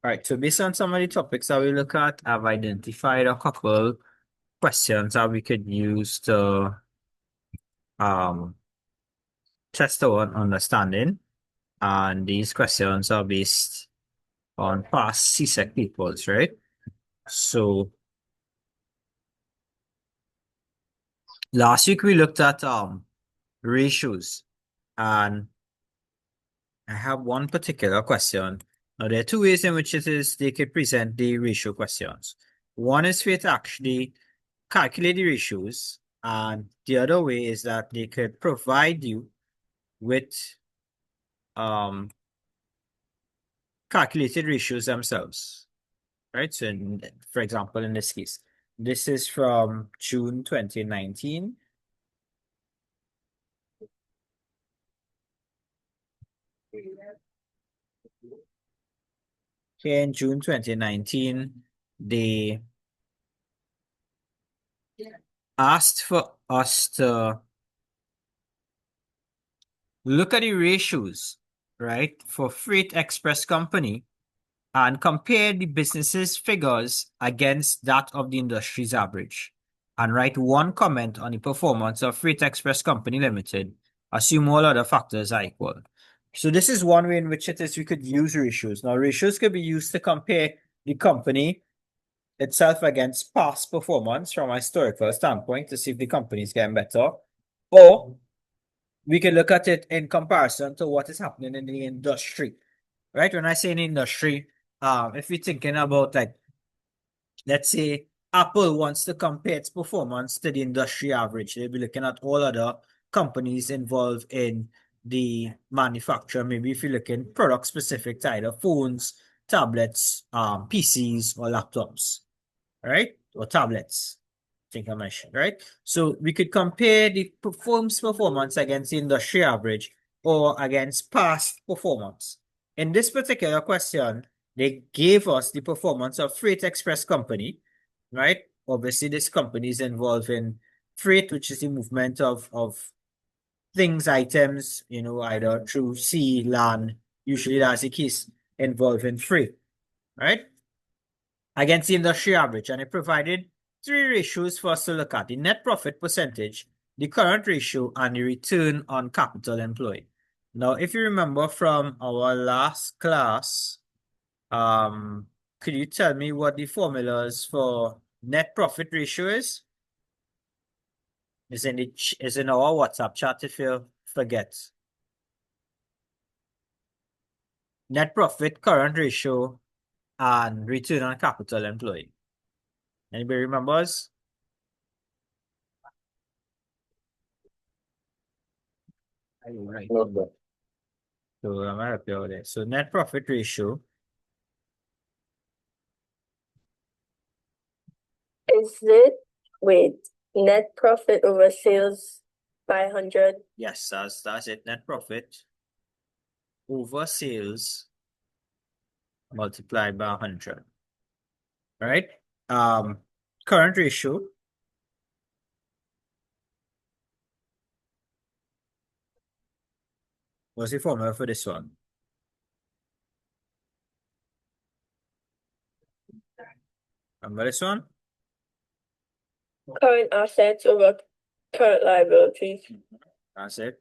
All right, so based on some of the topics that we look at, I've identified a couple questions that we could use to um, test our understanding. And these questions are based on past CSEC papers, right? So last week we looked at ratios, and I have one particular question. Now, there are two ways in which they could present the ratio questions. One is for it to actually calculate the ratios, and the other way is that they could provide you with calculated ratios themselves, right? So, for example, in this case, this is from June 2019. Here in June 2019, they asked for us to look at the ratios, right, for Freight Express Company and compare the business's figures against that of the industry's average. And write one comment on the performance of Freight Express Company Limited. Assume all other factors are equal. So this is one way in which it is we could use ratios. Now, ratios could be used to compare the company itself against past performance from a historical standpoint to see if the company is getting better. Or we can look at it in comparison to what is happening in the industry, right? When I say in industry, if you're thinking about, like, let's say Apple wants to compare its performance to the industry average, they'll be looking at all other companies involved in the manufacture. Maybe if you look in product specific to either phones, tablets, PCs, or laptops, right? Or tablets. I think I mentioned, right? So we could compare the performance against the industry average or against past performance. In this particular question, they gave us the performance of Freight Express Company, right? Obviously, this company is involved in freight, which is the movement of things, items, either through sea, land. Usually that's the case involving freight, right? Against the industry average, and it provided three ratios for us to look at: the net profit percentage, the current ratio, and the return on capital employed. Now, if you remember from our last class, could you tell me what the formulas for net profit ratio is? Is in our WhatsApp chat if you forget. Net profit, current ratio, and return on capital employed. Anybody remembers? Right. So I'm gonna help you out there. So net profit ratio. Is it, wait, net profit over sales by 100? Yes, that's it. Net profit over sales multiplied by 100. Right? Current ratio. What's the formula for this one? Remember this one? Current assets over current liabilities. That's it.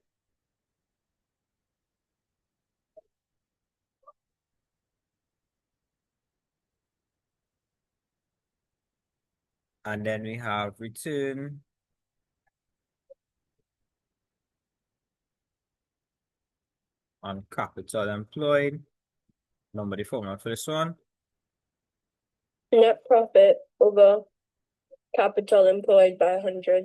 And then we have return on capital employed. Remember the formula for this one? Net profit over capital employed by 100.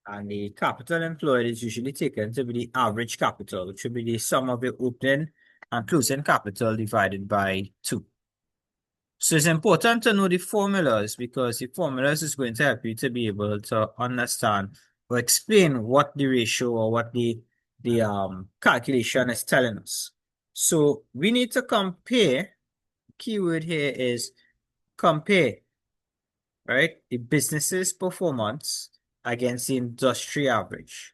And the capital employed is usually taken to be the average capital, which would be the sum of the opening and closing capital divided by 2. So it's important to know the formulas, because the formulas is going to help you to be able to understand or explain what the ratio or what the calculation is telling us. So we need to compare. Keyword here is compare, right? The business's performance against the industry average,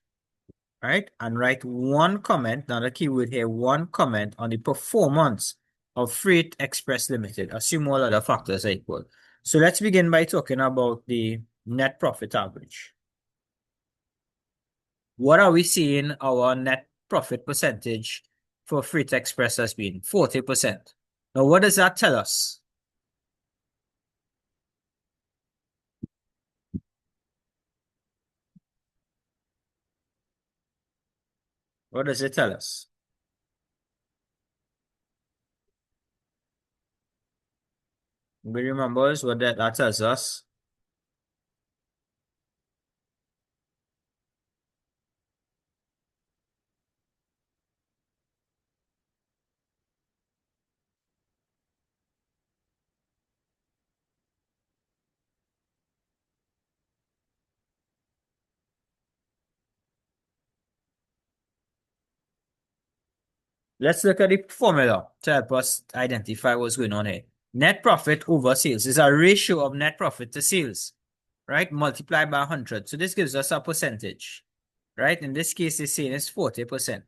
right? And write one comment, now the keyword here, one comment on the performance of Freight Express Limited. Assume all other factors are equal. So let's begin by talking about the net profit average. What are we seeing our net profit percentage for Freight Express has been? 40%. Now, what does that tell us? What does it tell us? Anybody remembers what that tells us? Let's look at the formula to help us identify what's going on here. Net profit over sales is a ratio of net profit to sales, right? Multiplied by 100. So this gives us a percentage, right? In this case, it's saying it's 40%.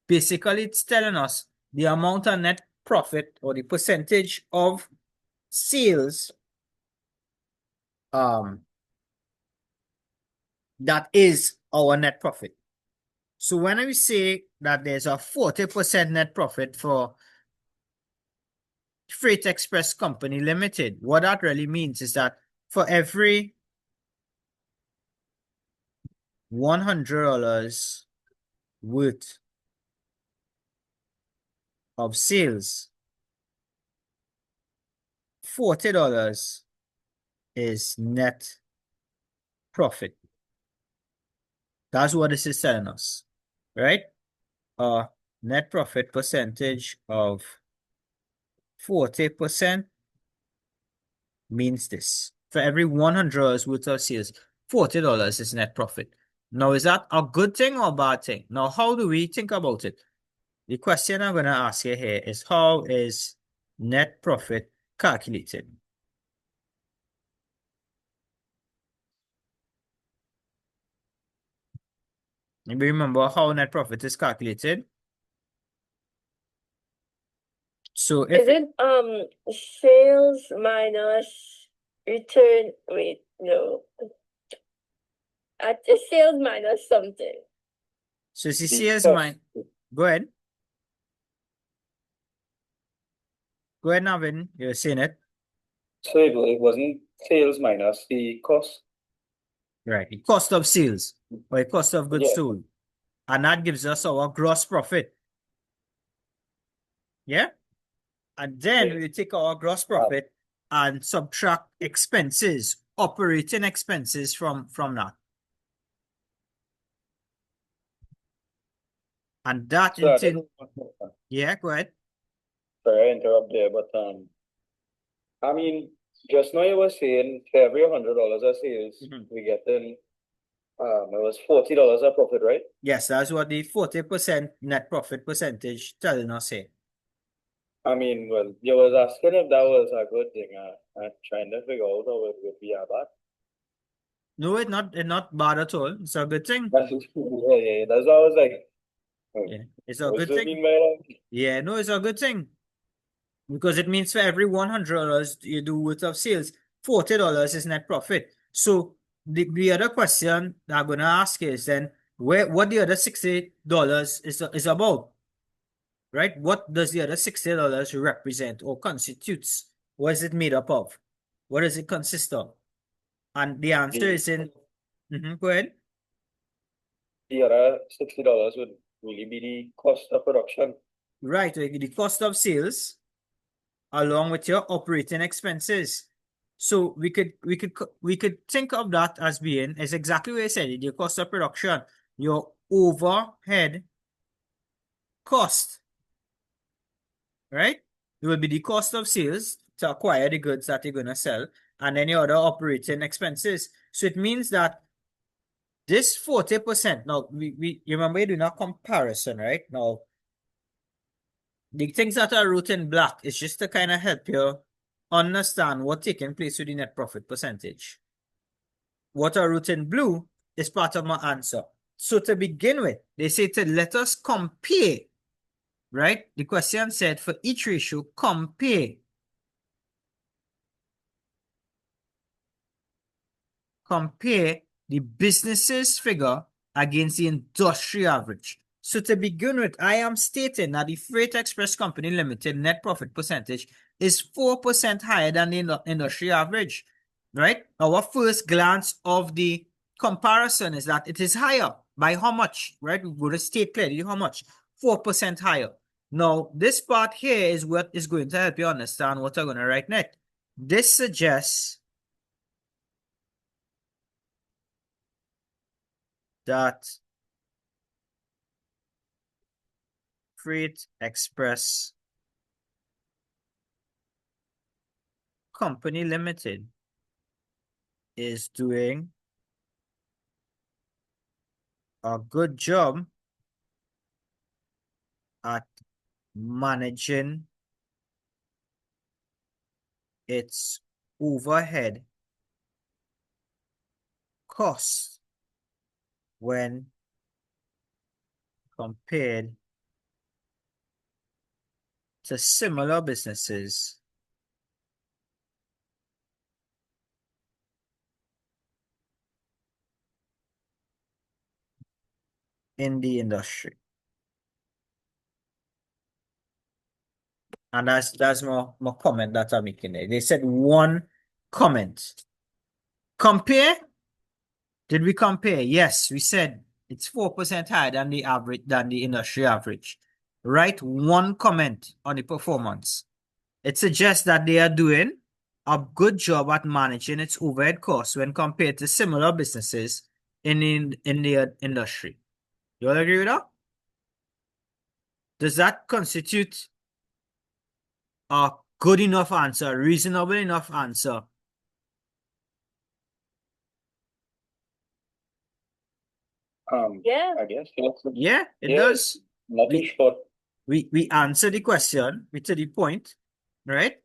Basically, it's telling us the amount of net profit or the percentage of sales that is our net profit. So when we say that there's a 40% net profit for Freight Express Company Limited, what that really means is that for every $100 worth of sales, $40 is net profit. That's what this is telling us, right? Net profit percentage of 40% means this. For every $100 worth of sales, $40 is net profit. Now, is that a good thing or a bad thing? Now, how do we think about it? The question I'm going to ask you here is, how is net profit calculated? Anybody remember how net profit is calculated? So if Is it sales minus return? Wait, no. It's sales minus something. so CCS mine, go ahead. Go ahead, Navin. You're saying it. So it wasn't sales minus the cost. Right. The cost of sales or the cost of goods Yeah. sold. And that gives us our gross profit. Yeah? And then we take our gross profit and subtract expenses, operating expenses from that. And that So yeah, go ahead. sorry, I interrupt there, but I mean, just now you were saying for every $100 of sales, we get in it was $40 of profit, right? Yes, that's what the 40% net profit percentage telling us here. I mean, well, you was asking if that was a good thing. I'm trying to figure out how it would be a bad. No, it's not bad at all. It's a good thing. Yeah, that's why I was like, Yeah, it's a what's good it thing. mean by that? Yeah, no, it's a good thing. Because it means for every $100 you do worth of sales, $40 is net profit. So the other question that I'm gonna ask is then what the other $60 is about, right? What does the other $60 represent or constitutes? What is it made up of? What does it consist of? And the answer is in. Go ahead. The other $60 would really be the cost of production. Right, the cost of sales along with your operating expenses. So we could think of that as being is exactly what I said, your cost of production, your overhead cost, right? It will be the cost of sales to acquire the goods that you're gonna sell, and then your other operating expenses. So it means that this 40%, now we remember you're doing a comparison, right? Now the things that are wrote in black is just to kind of help you understand what's taking place with the net profit percentage. What are wrote in blue is part of my answer. So to begin with, they say to let us compare, right? The question said for each ratio, compare the business's figure against the industry average. So to begin with, I am stating that the Freight Express Company Limited net profit percentage is 4% higher than the industry average, right? Our first glance of the comparison is that it is higher. By how much, right? We go to state clearly how much. 4% higher. Now, this part here is what is going to help you understand what I'm going to write next. This suggests that Freight Express Company Limited is doing a good job at managing its overhead costs when compared to similar businesses in the industry. And that's more comment that I'm making there. They said one comment. Compare. Did we compare? Yes, we said it's 4% higher than the average, than the industry average. Write one comment on the performance. It suggests that they are doing a good job at managing its overhead costs when compared to similar businesses in the industry. You all agree with that? Does that constitute a good enough answer, reasonable enough answer? Yeah. I guess yes. Yeah, it Yeah. does. Nothing short. We answer the question, we to the point, right?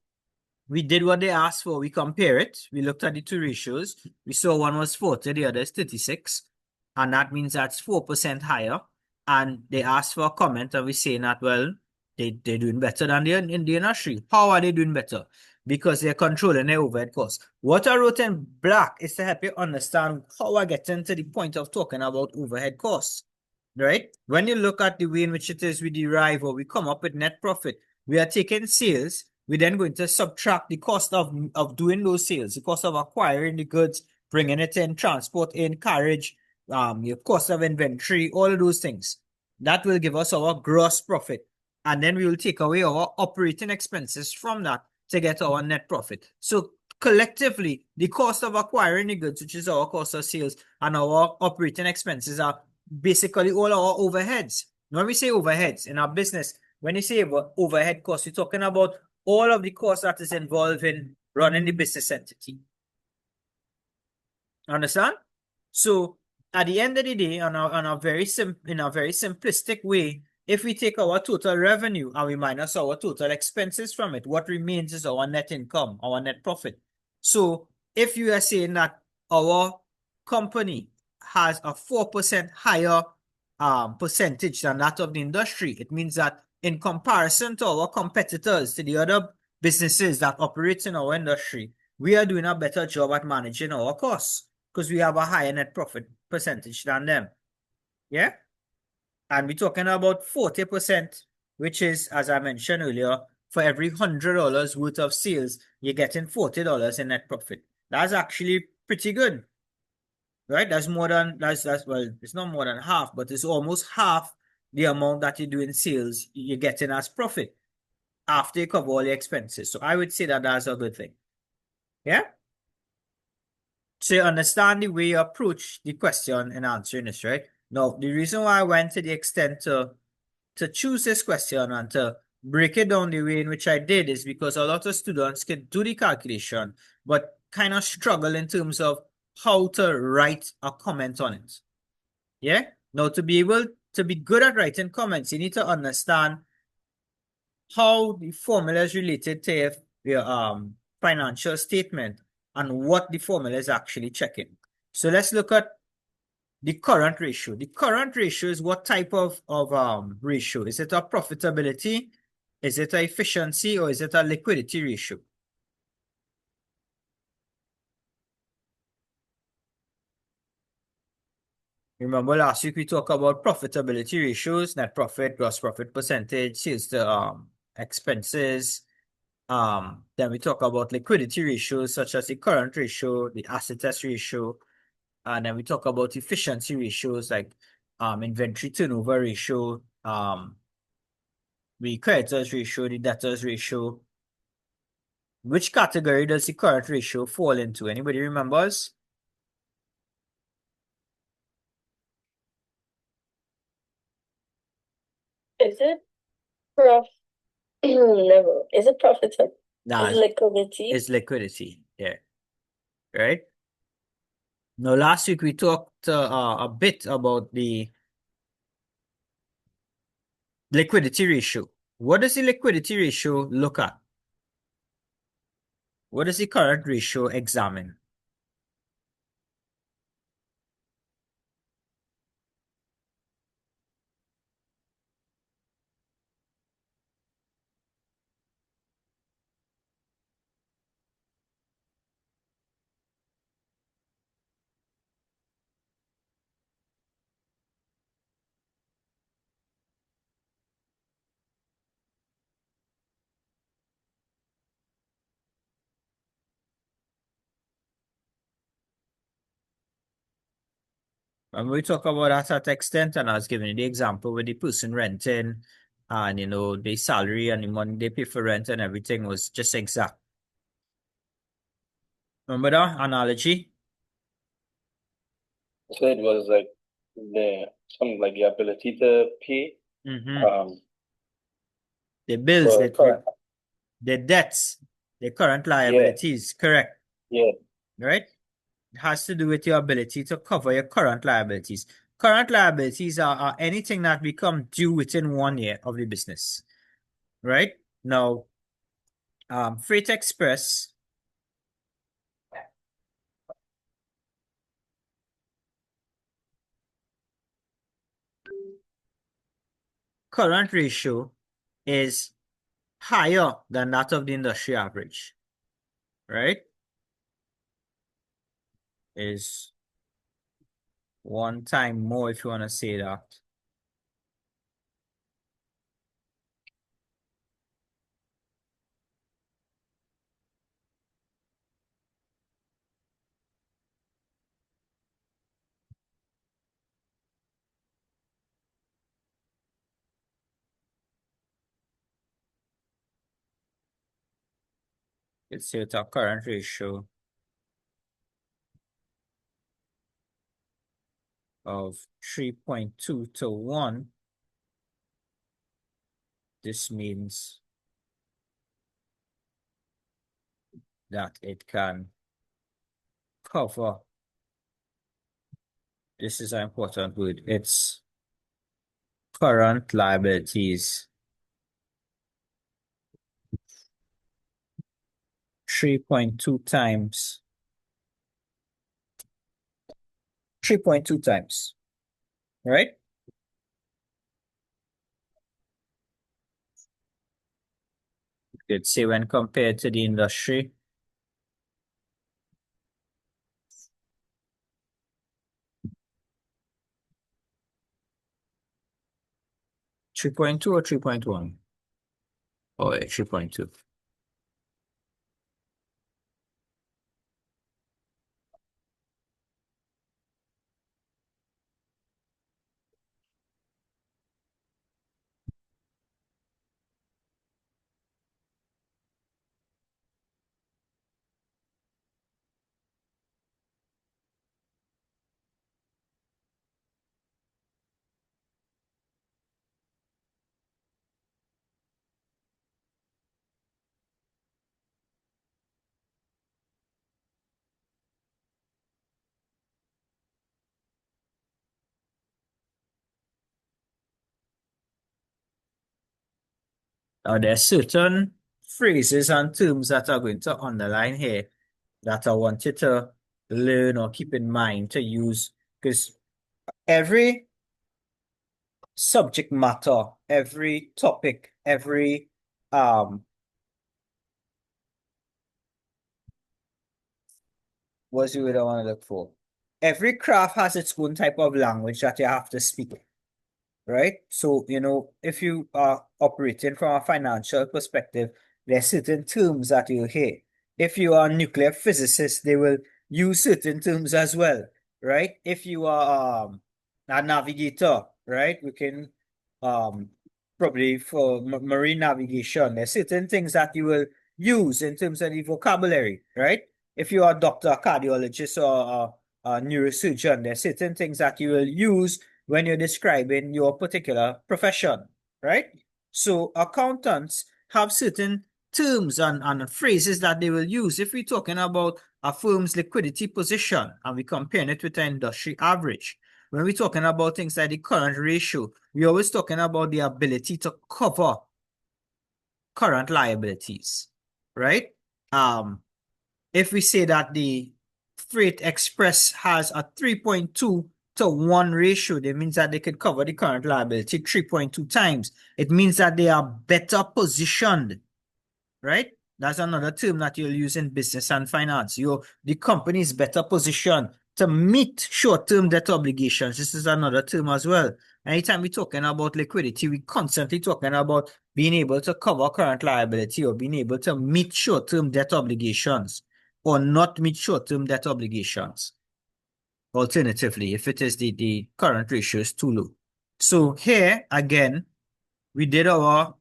We did what they asked for. We compare it. We looked at the two ratios. We saw one was 40, the other is 36. And that means that's 4% higher. And they asked for a comment, and we're saying that, well, they're doing better than in the industry. How are they doing better? Because they're controlling their overhead costs. What I wrote in black is to help you understand how I get into the point of talking about overhead costs. Right? When you look at the way in which it is we derive or we come up with net profit, we are taking sales. We're then going to subtract the cost of doing those sales, the cost of acquiring the goods, bringing it in, transport in, carriage, your cost of inventory, all of those things. That will give us our gross profit. And then we will take away our operating expenses from that to get our net profit. So collectively, the cost of acquiring the goods, which is our cost of sales, and our operating expenses are basically all our overheads. When we say overheads in our business, when you say overhead costs, you're talking about all of the costs that is involved in running the business entity. Understand? So at the end of the day, in a very simplistic way, if we take our total revenue and we minus our total expenses from it, what remains is our net income, our net profit. So if you are saying that our company has a 4% higher percentage than that of the industry, it means that in comparison to our competitors, to the other businesses that operate in our industry, we are doing a better job at managing our costs because we have a higher net profit percentage than them. Yeah? And we're talking about 40%, which is, as I mentioned earlier, for every $100 worth of sales, you're getting $40 in net profit. That's actually pretty good. Right? That's more than, well, it's not more than half, but it's almost half the amount that you do in sales you're getting as profit after you cover all your expenses. So I would say that that's a good thing. Yeah? So you understand the way you approach the question in answering this, right? Now, the reason why I went to the extent to choose this question and to break it down the way in which I did is because a lot of students can do the calculation, but kind of struggle in terms of how to write a comment on it. Yeah? Now, to be able to be good at writing comments, you need to understand how the formula is related to your financial statement and what the formula is actually checking. So let's look at The current ratio. The current ratio is what type of ratio? Is it a profitability? Is it a efficiency, or is it a liquidity ratio? Remember last week we talked about profitability ratios, net profit, gross profit percentage, sales to expenses. Then we talk about liquidity ratios such as the current ratio, the asset test ratio, and then we talk about efficiency ratios like inventory turnover ratio, the creditors ratio, the debtors ratio. Which category does the current ratio fall into? Anybody remembers? Is it prof? Never. Is it profitable? Nah, Is liquidity? it's liquidity. Yeah. Right? Now, last week we talked a bit about the liquidity ratio. What does the liquidity ratio look at? What does the current ratio examine? When we talk about that at extent, and I was giving you the example with the person renting and, the salary and the money they pay for rent and everything was just exact. Remember that analogy? So it was like the ability to pay. Mm-hmm. The bills, the debts, the current liabilities, correct? Yeah. Right? It has to do with your ability to cover your current liabilities. Current liabilities are anything that become due within 1 year of the business. Right? Now, Freight Express current ratio is higher than that of the industry average, right? Is 1 time more if you want to say that. Let's say with our current ratio of 3.2 to 1, this means that it can cover, this is an important word, it's current liabilities 3.2 times, right? Let's say when compared to the industry, three point two or 3.1? Oh, yeah, 3.2. Now, there are certain phrases and terms that are going to underline here that I want you to learn or keep in mind to use, because every subject matter, every topic, every what's the word I want to look for? Every craft has its own type of language that you have to speak, right? So, if you are operating from a financial perspective, there's certain terms that you hear. If you are a nuclear physicist, they will use certain terms as well, right? If you are a navigator, right? We can probably for marine navigation, there's certain things that you will use in terms of the vocabulary, right? If you are a doctor, a cardiologist, or a neurosurgeon, there's certain things that you will use when you're describing your particular profession, right? So accountants have certain terms and phrases that they will use. If we're talking about a firm's liquidity position and we're comparing it with the industry average, when we're talking about things like the current ratio, we're always talking about the ability to cover current liabilities, right? If we say that the freight express has a 3.2 to 1 ratio, that means that they could cover the current liability 3.2 times. It means that they are better positioned, right? That's another term that you'll use in business and finance. The company is better positioned to meet short-term debt obligations. This is another term as well. Anytime we're talking about liquidity, we're constantly talking about being able to cover current liability or being able to meet short-term debt obligations or not meet short-term debt obligations. Alternatively, if it is the current ratio is too low. So here, again, we did our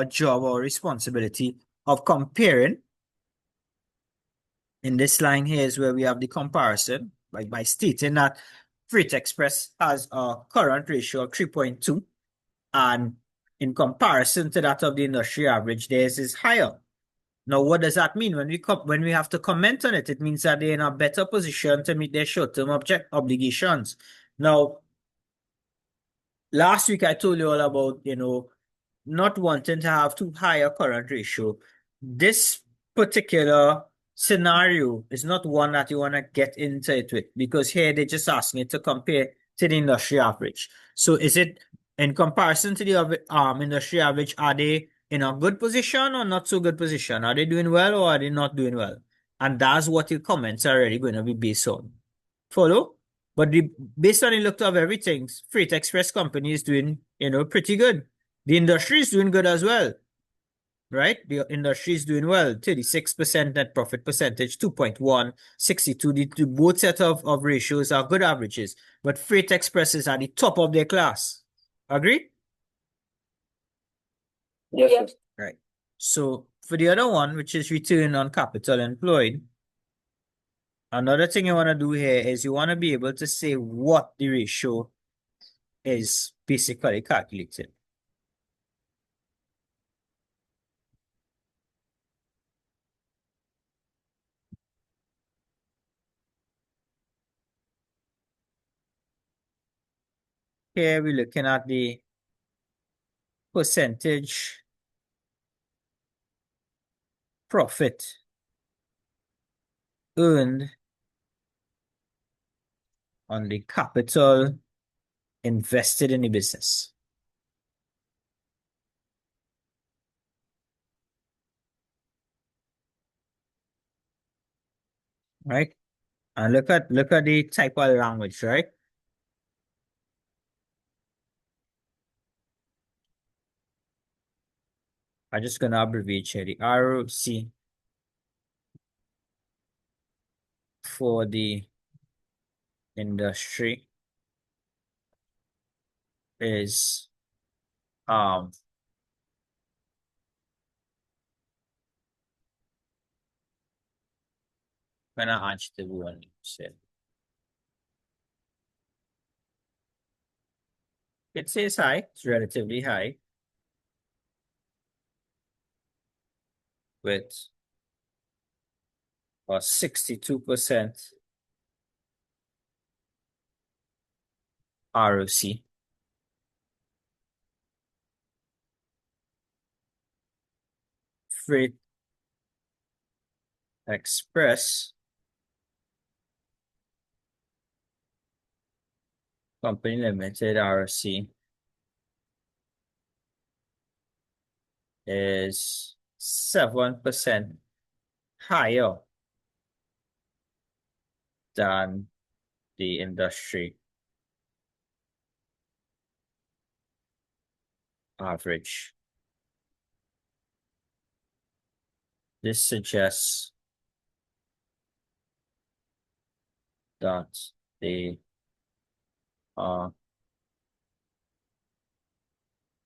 job or responsibility of comparing. In this line here is where we have the comparison by stating that Freight Express has a current ratio of 3.2, and in comparison to that of the industry average, theirs is higher. Now, what does that mean? When we have to comment on it, it means that they're in a better position to meet their short-term obligations. Now, last week I told you all about, not wanting to have too high a current ratio. This particular scenario is not one that you want to get into it with, because here they're just asking you to compare to the industry average. So is it in comparison to the industry average, are they in a good position or not so good position? Are they doing well or are they not doing well? And that's what your comments are really going to be based on. Follow? But based on the look of everything, Freight Express company is doing, pretty good. The industry is doing good as well, right? The industry is doing well. 36% net profit percentage, 2.1, 62. The both set of ratios are good averages, but Freight Express is at the top of their class. Agree? Yes, Yep. sir. Right. So for the other one, which is return on capital employed, another thing you want to do here is you want to be able to say what the ratio is basically calculated. Here we're looking at the percentage profit earned on the capital invested in the business. Right? And look at the type of language, right? I'm just gonna abbreviate here. The ROC for the industry is gonna adjective one said. It says high, it's relatively high with a 62% ROC. Freight Express Company Limited, RC, is 7% higher than the industry average. This suggests that they are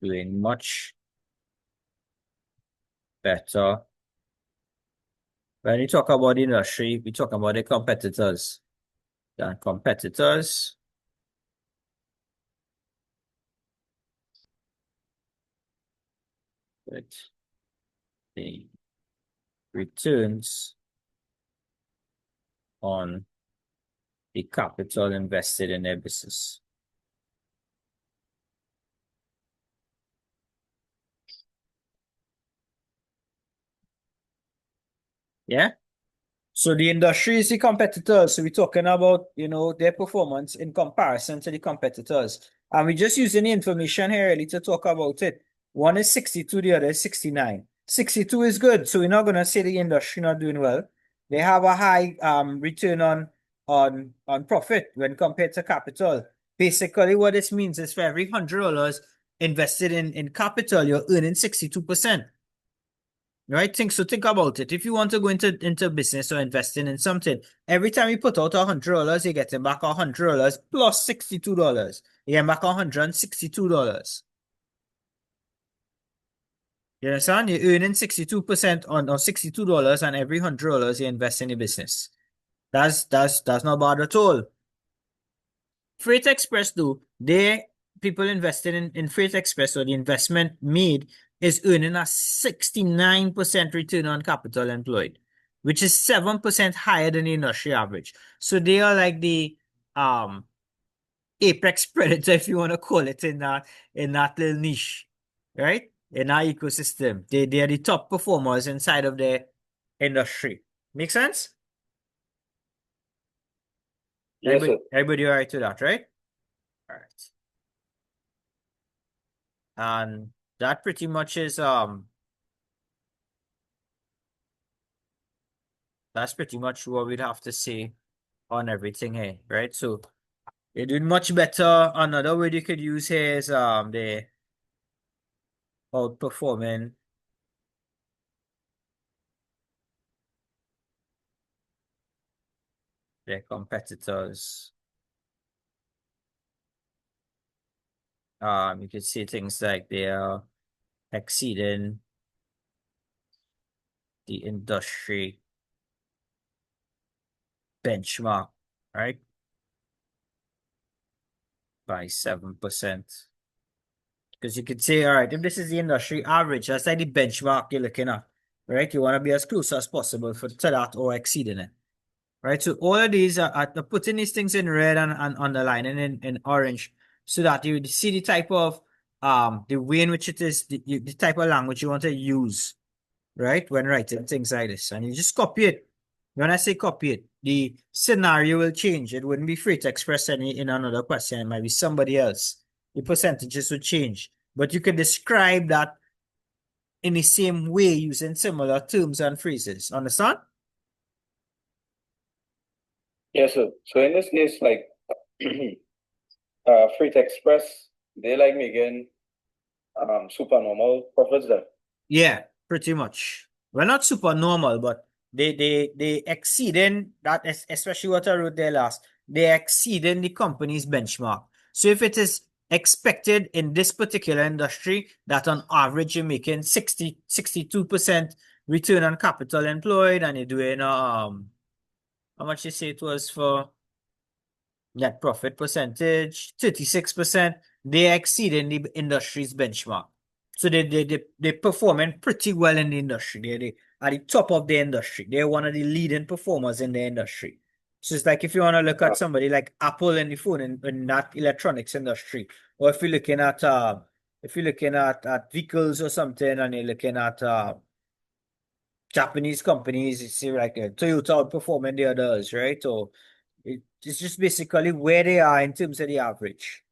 doing much better. When we talk about the industry, we talk about the competitors. The competitors with the returns on the capital invested in their business. Yeah. So the industry is the competitors. So we're talking about, their performance in comparison to the competitors. And we're just using the information here really to talk about it. One is 62, the other is 69. 62 is good. So we're not going to say the industry not doing well. They have a high return on profit when compared to capital. Basically, what this means is for every $100 invested in capital, you're earning 62%. Right? Think about it. If you want to go into business or investing in something, every time you put out $100, you're getting back $100 plus $62. You're getting back $162. You understand? You're earning 62% on or $62 on every $100 you invest in a business. That's not bad at all. Freight Express, though, people invested in Freight Express, or the investment made, is earning a 69% return on capital employed, which is 7% higher than the industry average. So they are like the apex predator, if you want to call it, in that little niche, right? In our ecosystem. They are the top performers inside of the industry. Make sense? Yes, sir. Everybody all right to that, right? All right. And that pretty much is that's pretty much what we'd have to say on everything here, right? So they're doing much better. Another word you could use here is they're outperforming their competitors. You could say things like they are exceeding the industry benchmark, right? By 7%. Because you could say, all right, if this is the industry average, that's like the benchmark you're looking at, right? You want to be as close as possible to that or exceeding it, right? So all of these are putting these things in red and underlining in orange so that you see the type of, the way in which it is, the type of language you want to use, right? When writing things like this. And you just copy it. When I say copy it, the scenario will change. It wouldn't be Free to Express in another question. It might be somebody else. The percentages would change. But you can describe that in the same way using similar terms and phrases. Understand? Yes, sir. So in this case, like Freight Express, they like making supernormal profits there. Yeah, pretty much. Well, not super normal, but they exceeding that, especially what I wrote there last. They exceeding the company's benchmark. So if it is expected in this particular industry that on average you're making 62% return on capital employed, and you're doing how much you say it was for net profit percentage, 36%, they exceeding the industry's benchmark. So they're performing pretty well in the industry. They are the top of the industry. They're one of the leading performers in the industry. So it's like if you want to look at somebody like Apple and the phone in that electronics industry, or if you're looking at vehicles or something, and you're looking at Japanese companies, you see like Toyota outperforming the others, right? Or It's just basically where they are in terms of the average.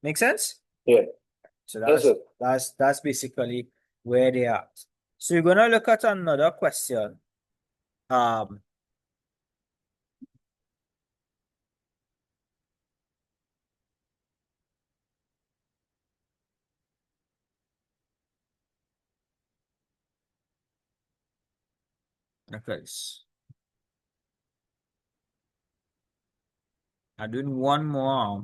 Make sense? Yeah. So Yes, sir. that's basically where they are. So you're gonna look at another question. Okay. I'm doing one more.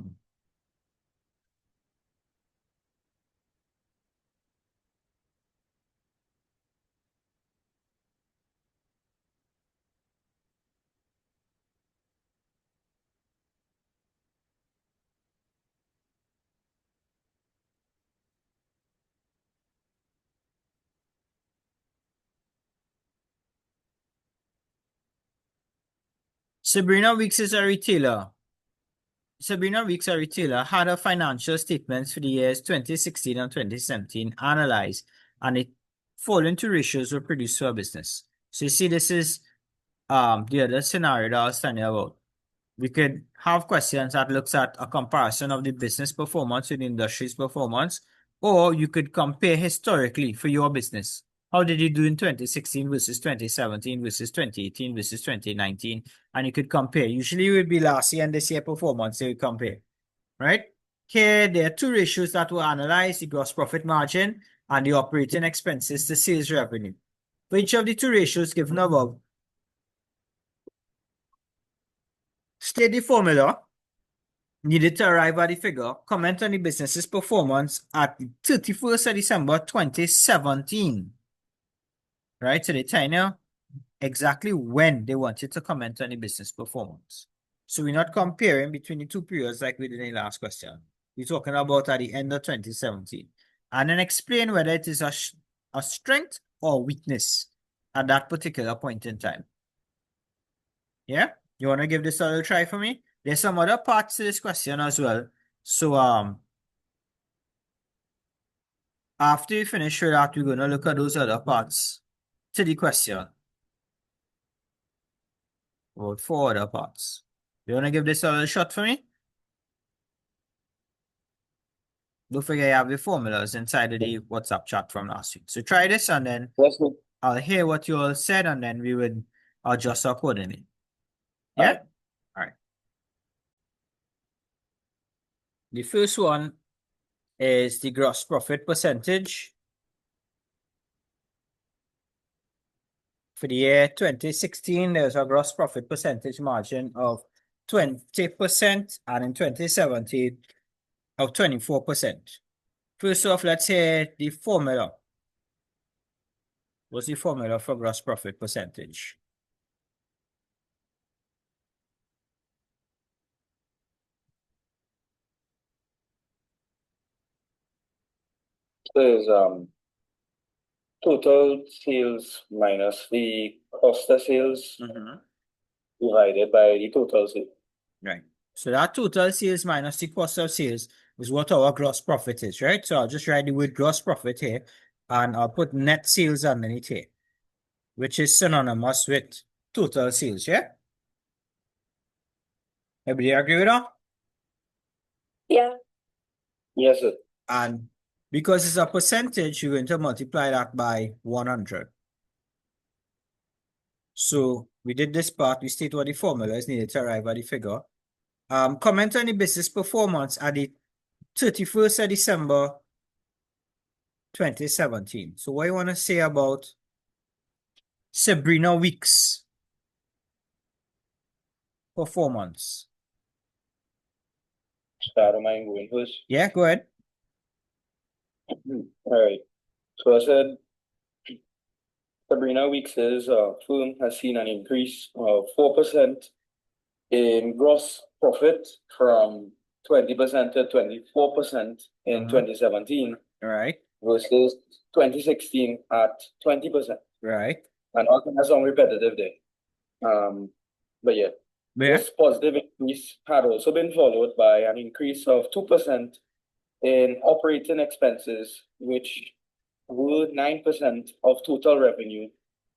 Sabrina Weeks is a retailer. Sabrina Weeks, a retailer, had her financial statements for the years 2016 and 2017 analyzed, and it following two ratios were produced for her business. So you see, this is the other scenario that I was telling you about. We could have questions that looks at a comparison of the business performance with the industry's performance, or you could compare historically for your business. How did you do in 2016 versus 2017 versus 2018 versus 2019? And you could compare. Usually it would be last year and this year performance, they would compare, right? Here, there are two ratios that were analyzed, the gross profit margin and the operating expenses to sales revenue. For each of the two ratios given above, state the formula needed to arrive at the figure, comment on the business's performance at the 31st of December 2017. Right? So they tell you exactly when they wanted to comment on the business performance. So we're not comparing between the two periods like we did in the last question. We're talking about at the end of 2017. And then explain whether it is a strength or weakness at that particular point in time. Yeah? You want to give this a little try for me? There's some other parts to this question as well. So after you finish with that, we're going to look at those other parts to the question. About four other parts. You want to give this a little shot for me? Don't forget you have the formulas inside of the WhatsApp chat from last week. So try this and then Yes, sir. I'll hear what you all said and then we would adjust accordingly. Yeah? All right. The first one is the gross profit percentage. For the year 2016, there's a gross profit percentage margin of 20%, and in 2017, of 24%. First off, let's say the formula. What's the formula for gross profit percentage? There's total sales minus the cost of sales divided by the total sales. Right. So that total sales minus the cost of sales is what our gross profit is, right? So I'll just write the word gross profit here and I'll put net sales underneath here, which is synonymous with total sales, yeah? Everybody agree with that? Yeah. Yes, sir. And because it's a percentage, you're going to multiply that by 100. So we did this part, we state what the formula is needed to arrive at the figure. Comment on the business performance at the 31st of December 2017. So what you want to say about Sabrina Weeks' performance? Start of mine going first. Yeah, go ahead. All right. So I said Sabrina Weeks' firm has seen an increase of 4% in gross profit from 20% to 24% in 2017 Right, versus 2016 at 20%. right. And also has some repetitive there. But yeah, Yeah. this positive increase had also been followed by an increase of 2% in operating expenses, which were 9% of total revenue,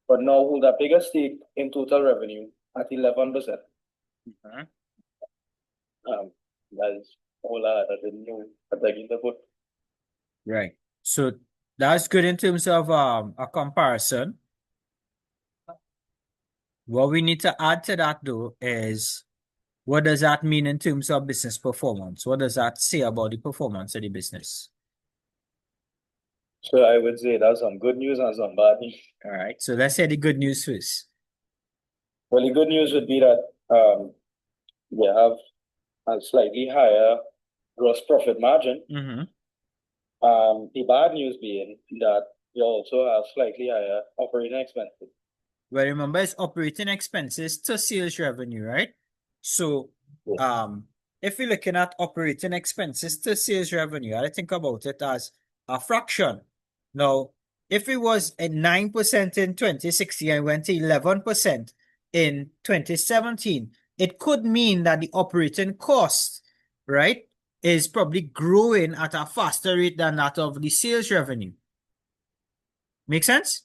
but now hold a bigger stake in total revenue at 11%. That's all I didn't know. But like in the book. Right. So that's good in terms of a comparison. What we need to add to that though is what does that mean in terms of business performance? What does that say about the performance of the business? So I would say that's some good news and some bad news. All right. So let's say the good news first. Well, the good news would be that they have a slightly higher gross profit margin. Mm-hmm. The bad news being that you also have slightly higher operating expenses. Well, remember it's operating expenses to sales revenue, right? So if you're looking at operating expenses to sales revenue, I think about it as a fraction. Now, if it was at 9% in 2016 and went to 11% in 2017, it could mean that the operating cost, right, is probably growing at a faster rate than that of the sales revenue. Make sense?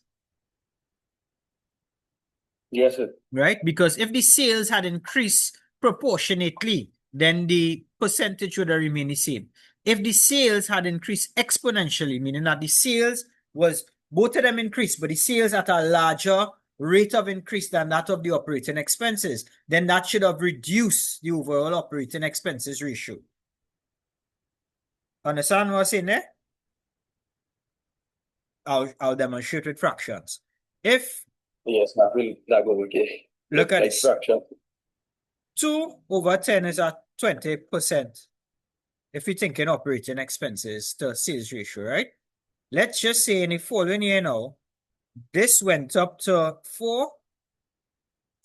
Yes, sir. Right? Because if the sales had increased proportionately, then the percentage would have remained the same. If the sales had increased exponentially, meaning that the sales was both of them increased, but the sales at a larger rate of increase than that of the operating expenses, then that should have reduced the overall operating expenses ratio. Understand what I'm saying there? I'll demonstrate with fractions. If Yes, that will okay. Look at this. Fraction. 2 over 10 is at 20%. If you're thinking operating expenses to sales ratio, right? Let's just say in the following year now, this went up to 4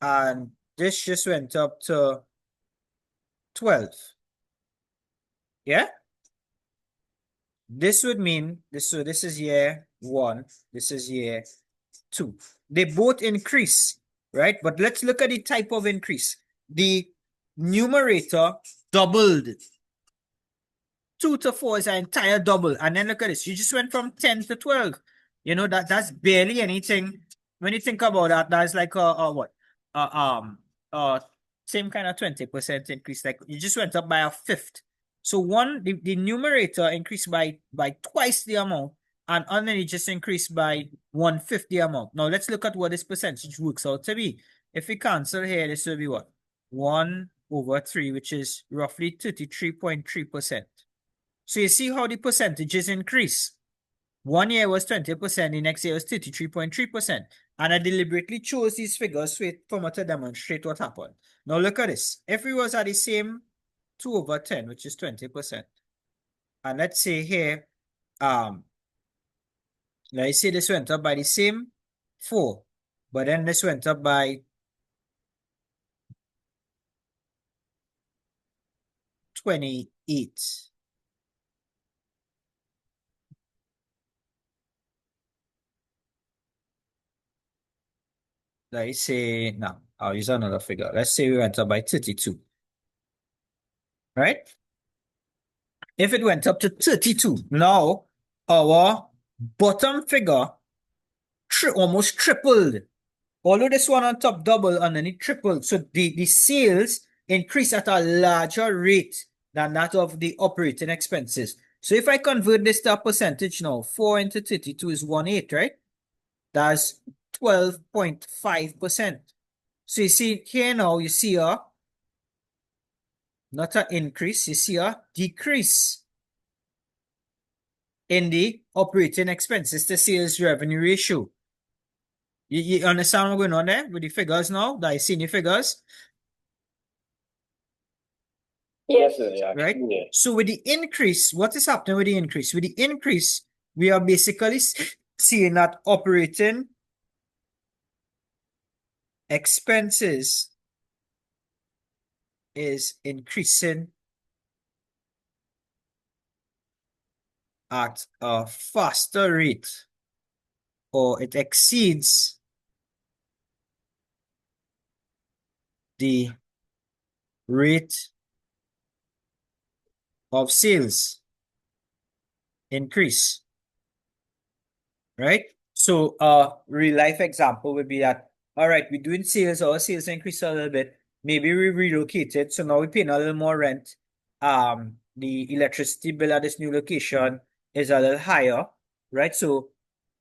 and this just went up to 12. Yeah? This would mean, so this is year 1, this is year 2. They both increase, right? But let's look at the type of increase. The numerator doubled. 2 to 4 is an entire double. And then look at this. You just went from 10 to 12. You know, that's barely anything. When you think about that, that's like what? Same kind of 20% increase. Like you just went up by a fifth. So the numerator increased by twice the amount, and underneath just increased by 1/5 the amount. Now let's look at what this percentage works out to be. If we cancel here, this will be what? 1 over 3, which is roughly 33.3%. So you see how the percentages increase. 1 year was 20%, the next year was 33.3%. And I deliberately chose these figures for me to demonstrate what happened. Now look at this. If we was at the same 2 over 10, which is 20%, and let's say here, let's say this went up by the same 4, but then this went up by 28. Let's say, no, I'll use another figure. Let's say we went up by 32. Right? If it went up to 32, now our bottom figure almost tripled. Although this one on top doubled and then it tripled. So the sales increase at a larger rate than that of the operating expenses. So if I convert this to a percentage now, 4 into 32 is 1/8, right? That's 12.5%. So you see here now, you see not an increase, you see a decrease in the operating expenses to sales revenue ratio. You understand what's going on there with the figures now? That I see the figures? Yes. Right? Yeah. So with the increase, what is happening with the increase? With the increase, we are basically seeing that operating expenses is increasing at a faster rate, or it exceeds the rate of sales increase, right? So real life example would be that, all right, we're doing sales, our sales increase a little bit, maybe we relocated, so now we're paying a little more rent. The electricity bill at this new location is a little higher, right? So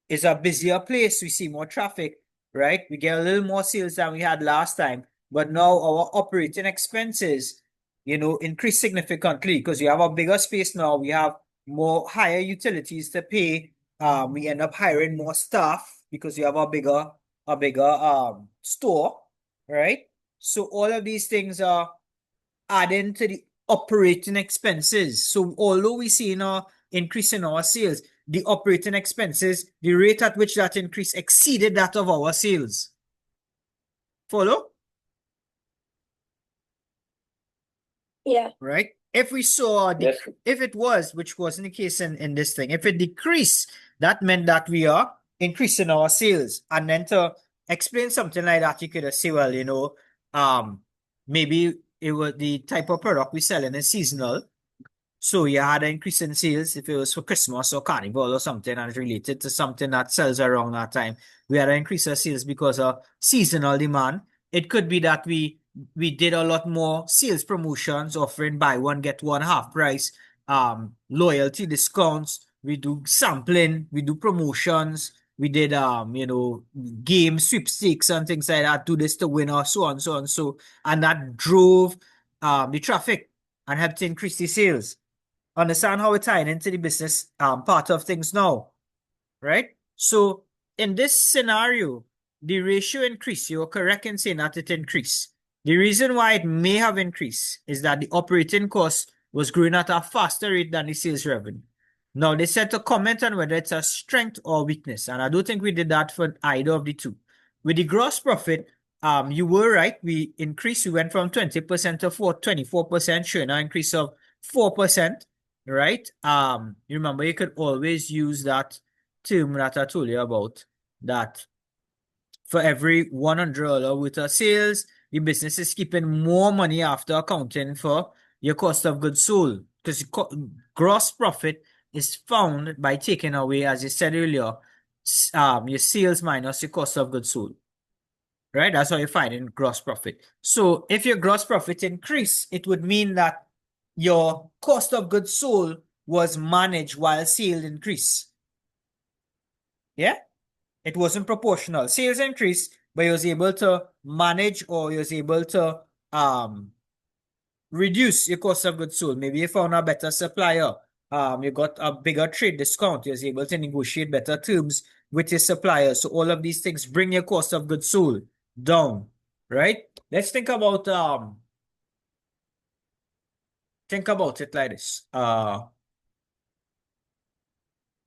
it's a busier place. We see more traffic, right? We get a little more sales than we had last time, but now our operating expenses, increase significantly because we have a bigger space now. We have more higher utilities to pay. We end up hiring more staff because we have a bigger store, right? So all of these things are adding to the operating expenses. So although we see an increase in our sales, the operating expenses, the rate at which that increase exceeded that of our sales. Follow? Yeah. Right? If we saw, Yes. if it was, which wasn't the case in this thing, if it decreased, that meant that we are increasing our sales. And then to explain something like that, you could say, well, maybe it was the type of product we selling is seasonal. So you had an increase in sales if it was for Christmas or Carnival or something and it's related to something that sells around that time. We had an increase in sales because of seasonal demand. It could be that we did a lot more sales promotions offering buy one, get one half price, loyalty discounts. We do sampling, we do promotions, we did game sweepstakes and things like that, do this to win or so on, so on. So and that drove the traffic and helped to increase the sales. Understand how we're tying into the business part of things now, right? So in this scenario, the ratio increased. You're correct in saying that it increased. The reason why it may have increased is that the operating cost was growing at a faster rate than the sales revenue. Now, they said to comment on whether it's a strength or weakness, and I don't think we did that for either of the two. With the gross profit, you were right. We increased. We went from 20% to 24%, showing an increase of 4%. Right? You remember you could always use that term that I told you about, that for every $100 worth of sales, the business is keeping more money after accounting for your cost of goods sold. Because gross profit is found by taking away, as you said earlier, your sales minus your cost of goods sold. Right? That's how you find in gross profit. So if your gross profit increase, it would mean that your cost of goods sold was managed while sales increase. Yeah? It wasn't proportional. Sales increased, but you was able to manage or you was able to reduce your cost of goods sold. Maybe you found a better supplier. You got a bigger trade discount. You was able to negotiate better terms with your suppliers. So all of these things bring your cost of goods sold down, right? Let's think about it like this.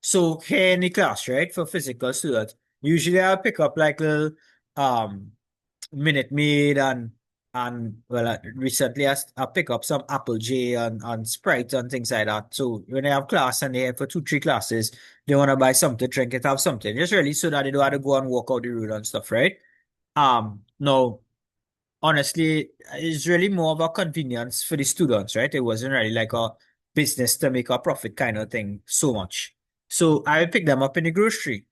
So here in the class, right, for physical students, usually I'll pick up like little Minute Maid and well, recently I pick up some Apple J and Sprite and things like that. So when they have class and they have for 2-3 classes, they want to buy something to drink, it have something. Just really so that they don't have to go and walk out the road and stuff, right? No, honestly, it's really more of a convenience for the students, right? It wasn't really like a business to make a profit kind of thing so much. So I would pick them up in the grocery,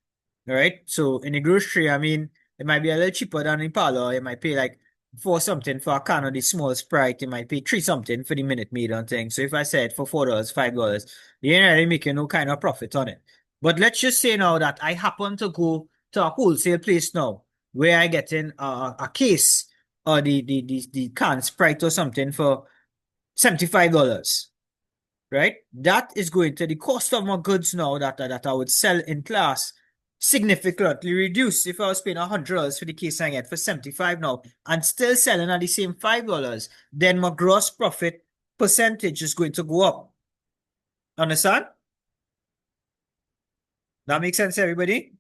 right? So in the grocery, I mean, it might be a little cheaper than in parlor. You might pay like 4 something for a can of the small Sprite. You might pay 3 something for the Minute Maid and thing. So if I said for $4, $5, you ain't really making no kind of profit on it. But let's just say now that I happen to go to a wholesale place now where I get in a case or the can Sprite or something for $75, right? That is going to the cost of my goods now that I would sell in class significantly reduced. If I was paying $100 for the case I get for 75 now and still selling at the same $5, then my gross profit percentage is going to go up. Understand? That makes sense, everybody?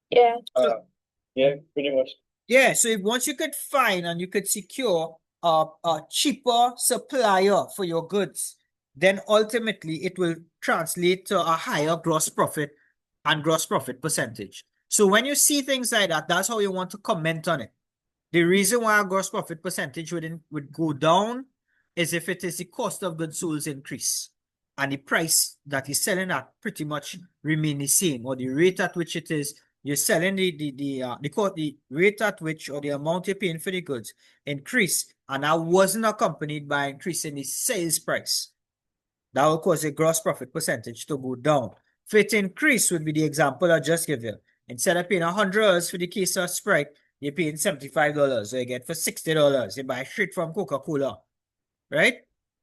Yeah. Yeah, pretty much. Yeah, so if once you could find and you could secure a cheaper supplier for your goods, then ultimately it will translate to a higher gross profit and gross profit percentage. So when you see things like that, that's how you want to comment on it. The reason why our gross profit percentage would go down is if it is the cost of goods sold increase and the price that is selling at pretty much remain the same, or the rate at which it is you're selling the rate at which or the amount you're paying for the goods increase, and that wasn't accompanied by increasing the sales price. That will cause the gross profit percentage to go down. If it increase would be the example I just gave you. Instead of paying $100 for the case of Sprite, you're paying $75. So you get for $60. You buy straight from Coca-Cola, right?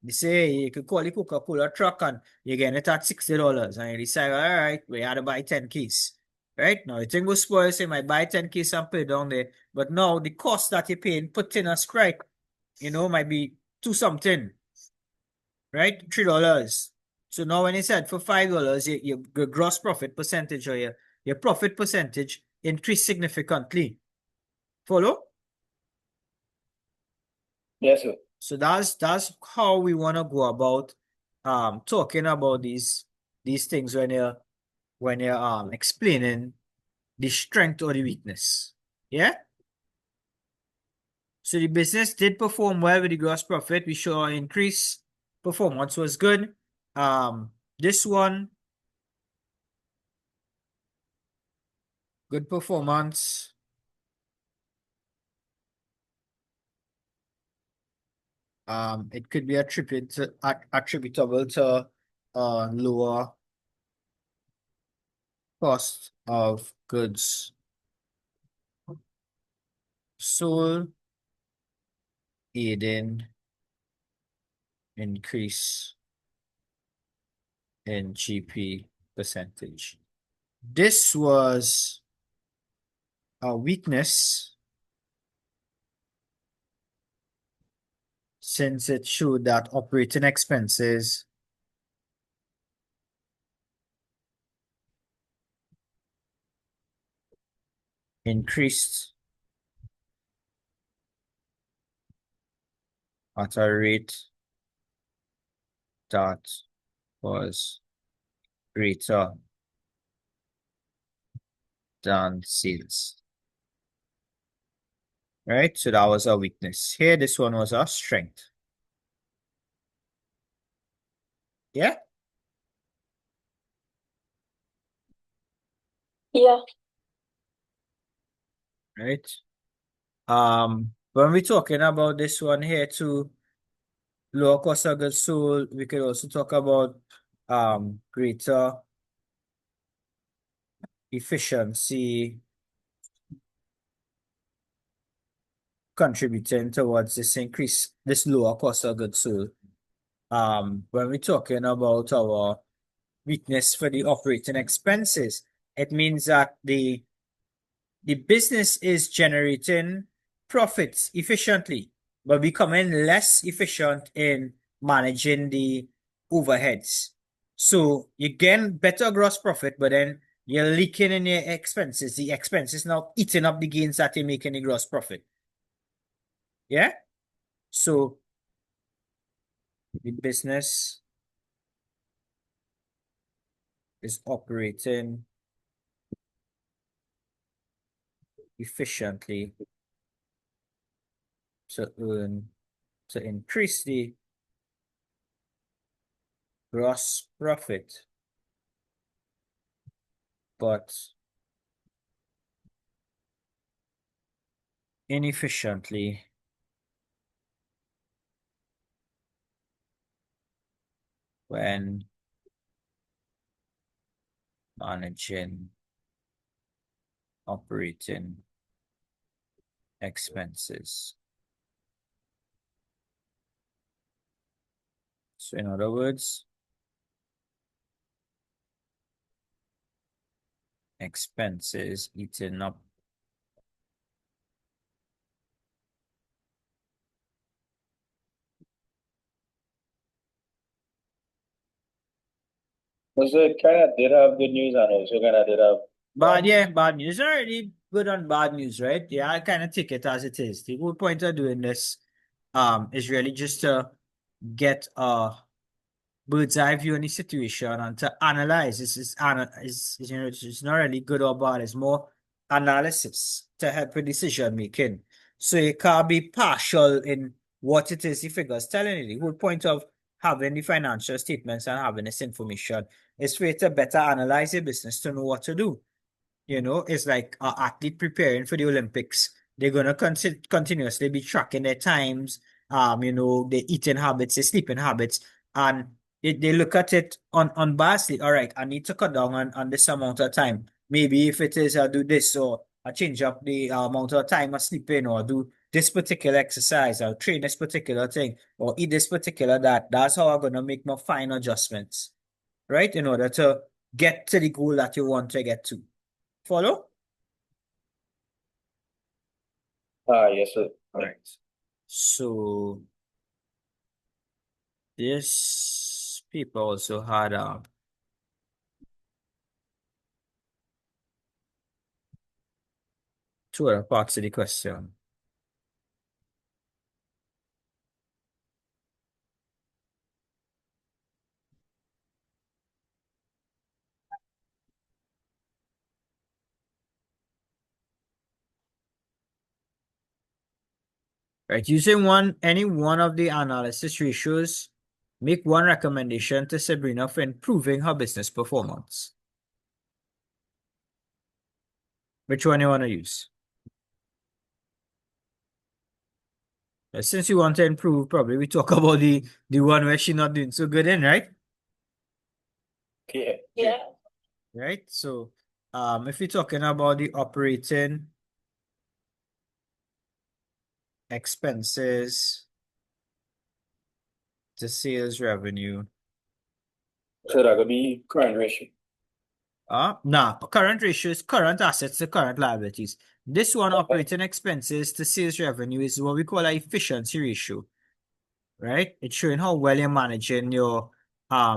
You say you could call the Coca-Cola truck and you get it at $60. And you decide, all right, we had to buy 10 case. Right? Now, the thing will spoil, so you might buy 10 case and put it down there. But now, the cost that you're paying, put in a Sprite, might be two something. Right? $3. So now when you said for $5, your gross profit percentage or your profit percentage increased significantly. Follow? Yes, sir. So that's how we want to go about talking about these things when you're explaining the strength or the weakness. Yeah? So the business did perform well with the gross profit. We saw an increase. Performance was good. This one, good performance. It could be attributable to lower cost of goods sold, aiding increase in GP percentage. This was a weakness since it showed that operating expenses increased at a rate that was greater than sales. Right? So that was a weakness. Here, this one was a strength. Yeah? Yeah. Right? When we're talking about this one here too, lower cost of goods sold, we could also talk about greater efficiency contributing towards this lower cost of goods sold. When we're talking about our weakness for the operating expenses, it means that the business is generating profits efficiently, but becoming less efficient in managing the overheads. So you gain better gross profit, but then you're leaking in your expenses. The expenses now eating up the gains that you make in the gross profit. Yeah? So the business is operating efficiently to increase the gross profit, but inefficiently when managing operating expenses. So in other words, expenses eating up So it kind of did have good news and also kind of did have bad news. Already good on bad news, right? Yeah, I kind of take it as it is. The whole point of doing this is really just to get a bird's eye view on the situation and to analyze. It's not really good or bad. It's more analysis to help with decision making. So you can't be partial in what it is the figures telling you. The whole point of having the financial statements and having this information is for you to better analyze your business to know what to do. It's like an athlete preparing for the Olympics. They're gonna continuously be tracking their times, their eating habits, their sleeping habits, and they look at it on basically, all right, I need to cut down on this amount of time. Maybe if it is do this, or I change up the amount of time I sleep in, or do this particular exercise, or train this particular thing, or eat this particular that. That's how I'm gonna make my fine adjustments, right? In order to get to the goal that you want to get to. Follow? Yes, sir. All right. So this paper also had two other parts of the question. Right. Using any one of the analysis ratios, make one recommendation to Sabrina for improving her business performance. Which one you want to use? Since you want to improve, probably we talk about the one where she's not doing so good in, right? Yeah. Yeah. Right. So if you're talking about the operating expenses to sales revenue. So that could be current ratio. Nah, current ratio is current assets to current liabilities. This one, Okay. operating expenses to sales revenue, is what we call an efficiency ratio, right? It's showing how well you're managing your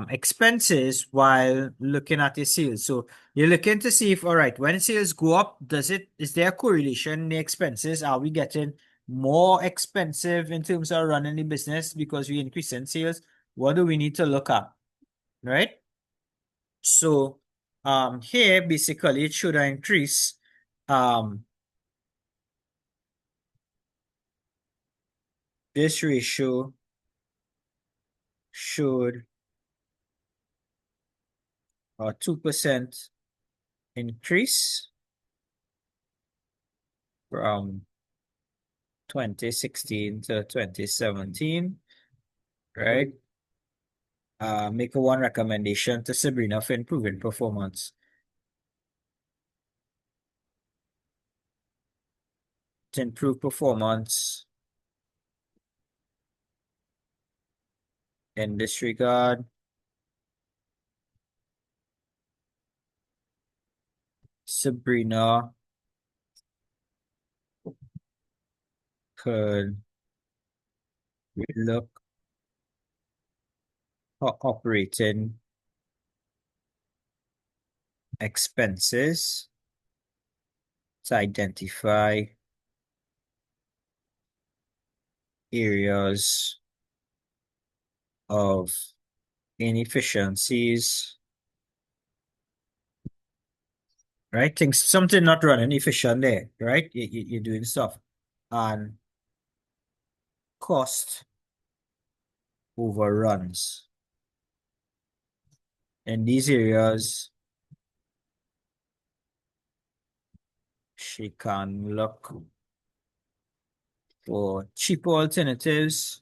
expenses while looking at your sales. So you're looking to see if, all right, when sales go up, is there a correlation in the expenses? Are we getting more expensive in terms of running the business because we increase in sales? What do we need to look at, right? So here basically it should increase this ratio should 2% increase from 2016 to 2017, right? Make one recommendation to Sabrina for improving performance. To improve performance in this regard, Sabrina could look for operating expenses to identify areas of inefficiencies, right? Things, something not running efficient there, right? You're doing stuff. And cost overruns. In these areas, she can look for cheaper alternatives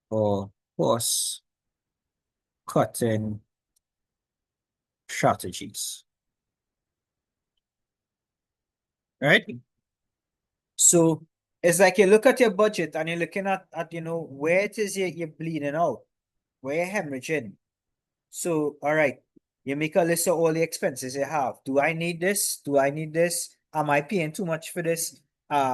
or cost cutting strategies, right? So it's like you look at your budget and you're looking at where it is you're bleeding out, where you're hemorrhaging. So, all right, you make a list of all the expenses you have. Do I need this? Do I need this? Am I paying too much for this?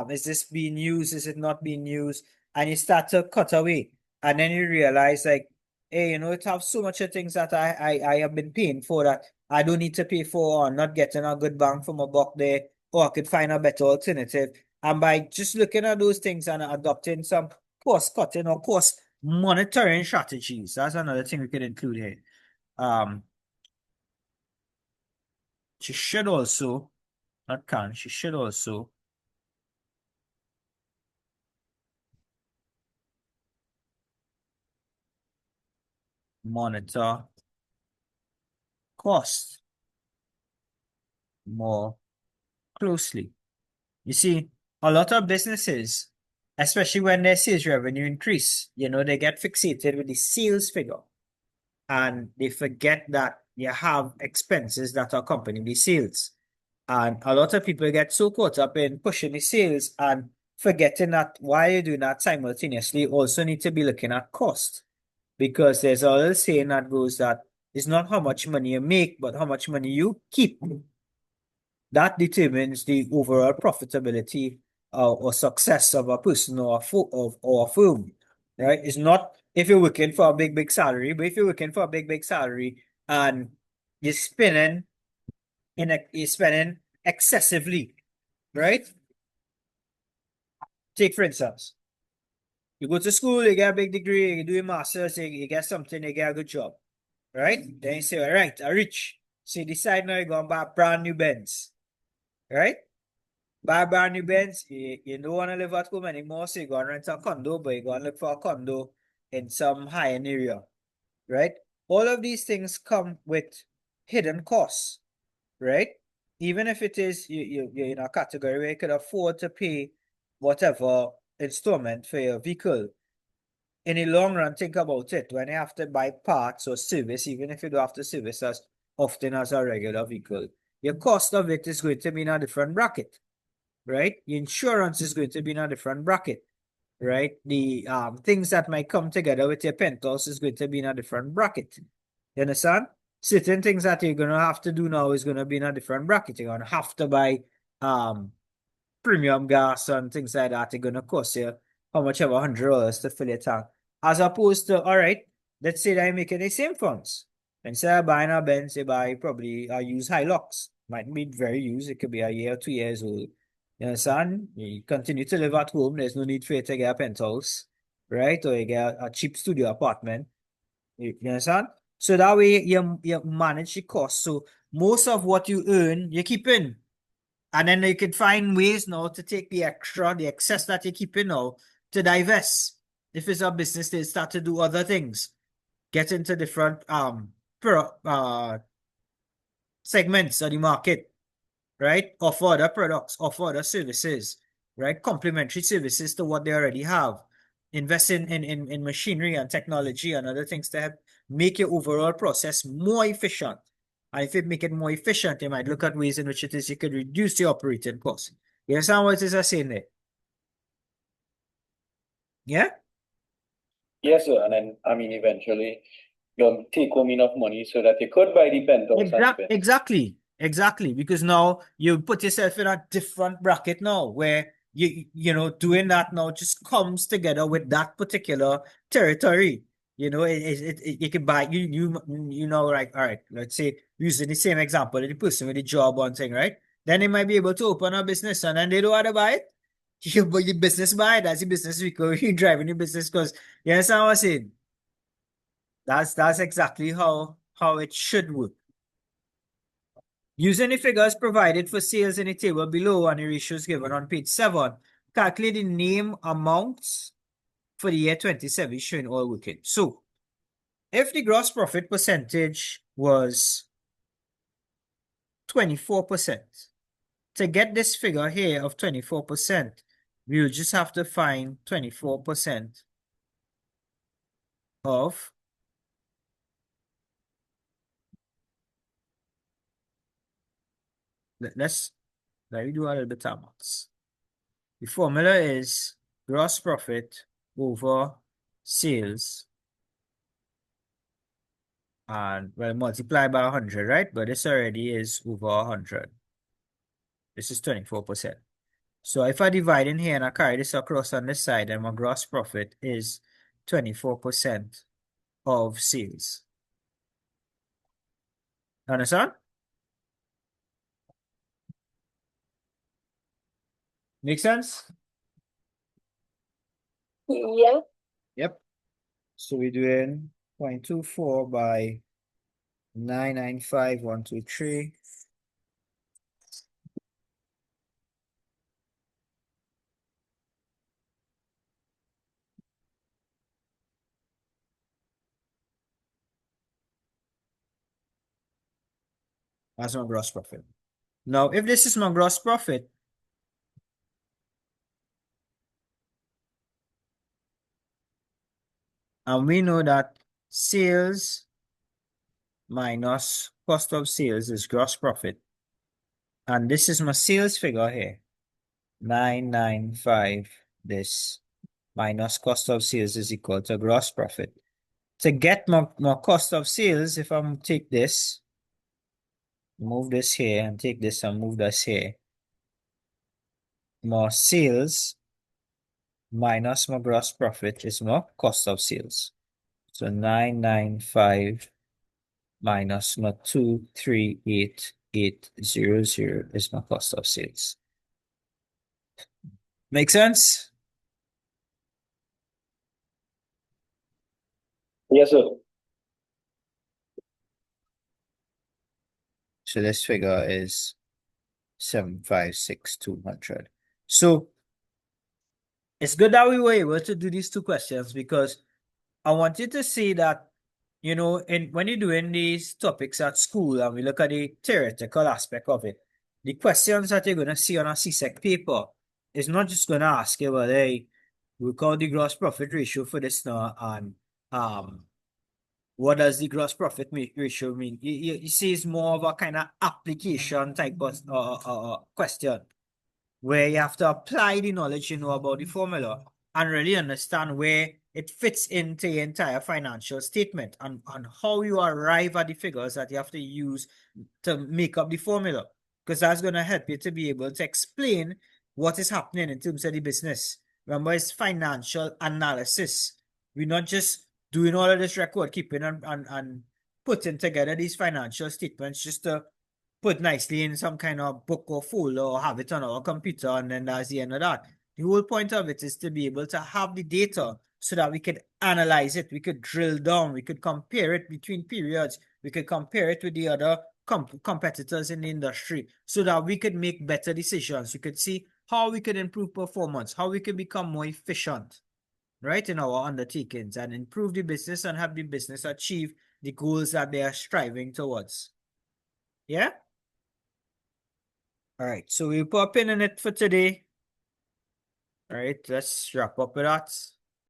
Is this being used? Is it not being used? And you start to cut away. And then you realize, like, hey, it have so much of things that I have been paying for that I don't need to pay for, or not getting a good bang for my buck there, or I could find a better alternative. And by just looking at those things and adopting some cost cutting or cost monitoring strategies, that's another thing we could include here. She should also, not can, she should also monitor cost more closely. You see, a lot of businesses, especially when their sales revenue increase, they get fixated with the sales figure and they forget that you have expenses that accompany the sales. And a lot of people get so caught up in pushing the sales and forgetting that while you're doing that simultaneously, you also need to be looking at cost. Because there's a little saying that goes that it's not how much money you make, but how much money you keep. That determines the overall profitability or success of a person or a firm, right? It's not if you're working for a big salary, but if you're working for a big salary and you're spending you're spending excessively, right? Take for instance, you go to school, you get a big degree, you do a master's, you get something, you get a good job, right? Then you say, all right, I reach. So you decide now you're going to buy a brand new Benz, right? Buy a brand new Benz, you don't want to live at home anymore, so you're going to rent a condo, but you're going to look for a condo in some high-end area, right? All of these things come with hidden costs, right? Even if it is you're in a category where you could afford to pay whatever installment for your vehicle. In the long run, think about it. When you have to buy parts or service, even if you don't have to service as often as a regular vehicle, your cost of it is going to be in a different bracket, right? Your insurance is going to be in a different bracket, right? The things that might come together with your penthouse is going to be in a different bracket. You understand? Certain things that you're gonna have to do now is gonna be in a different bracket. You're gonna have to buy premium gas and things like that. It's gonna cost you how much ever $100 to fill your tank. As opposed to, all right, let's say that you're making the same funds. Instead of buying a Benz, you buy probably a used Hilux. Might be very used, it could be a year or 2 years old. You understand? You continue to live at home, there's no need for you to get a penthouse, right? Or you get a cheap studio apartment. You understand? So that way you manage the cost. So most of what you earn, you keep in. And then you can find ways now to take the excess that you keep in now to divest. If it's a business, they start to do other things. Get into different segments of the market, right? Offer other products, offer other services, right? Complementary services to what they already have. Invest in machinery and technology and other things to help make your overall process more efficient. And if you make it more efficient, you might look at ways in which it is you could reduce the operating cost. You understand what it is I'm saying there? Yeah? Yes, sir. And then, I mean, eventually, you'll take home enough money so that you could buy the penthouse and spend. Exactly. Because now you put yourself in a different bracket now where doing that now just comes together with that particular territory. You can buy like, all right, let's say using the same example, the person with the job on thing, right? Then they might be able to open a business and then they don't want to buy it. But your business buy it, that's the business because you're driving your business because you understand what I'm saying? That's exactly how it should work. Using the figures provided for sales in the table below and the ratios given on page 7, calculate the name amounts for the year 27 showing all working. So, if the gross profit percentage was 24%, to get this figure here of 24%, we'll just have to find 24% of let me do a little bit of maths. The formula is gross profit over sales and well multiply by 100, right? But this already is over 100. This is 24%. So if I divide in here and I carry this across on this side, then my gross profit is 24% of sales. Understand? Make sense? Yeah. Yep. So we're doing 0.24 by 995,123. as my gross profit. Now, if this is my gross profit, and we know that sales minus cost of sales is gross profit, and this is my sales figure here, 995, this minus cost of sales is equal to gross profit. To get my cost of sales, if I take this, move this here, and take this and move this here, my sales minus my gross profit is my cost of sales. So 995 minus my 238800 is my cost of sales. Make sense? Yes, sir. So this figure is 756,200. So it's good that we were able to do these two questions, because I want you to see that, you know, when you're doing these topics at school and we look at the theoretical aspect of it, the questions that you're going to see on a CSEC paper is not just going to ask you, well, hey, work out the gross profit ratio for this now, and what does the gross profit ratio mean? You see, it's more of a kind of application type of question, where you have to apply the knowledge you know about the formula and really understand where it fits into your entire financial statement, and how you arrive at the figures that you have to use to make up the formula. Because that's going to help you to be able to explain what is happening in terms of the business. Remember, it's financial analysis. We're not just doing all of this record keeping and putting together these financial statements just to put nicely in some kind of book or folder or have it on our computer, and then that's the end of that. The whole point of it is to be able to have the data so that we could analyze it, we could drill down, we could compare it between periods, we could compare it with the other competitors in the industry, so that we could make better decisions. We could see how we could improve performance, how we could become more efficient, right, in our undertakings, and improve the business and have the business achieve the goals that they are striving towards. Yeah? All right, so we'll put a pin in it for today. All right, let's wrap up with that.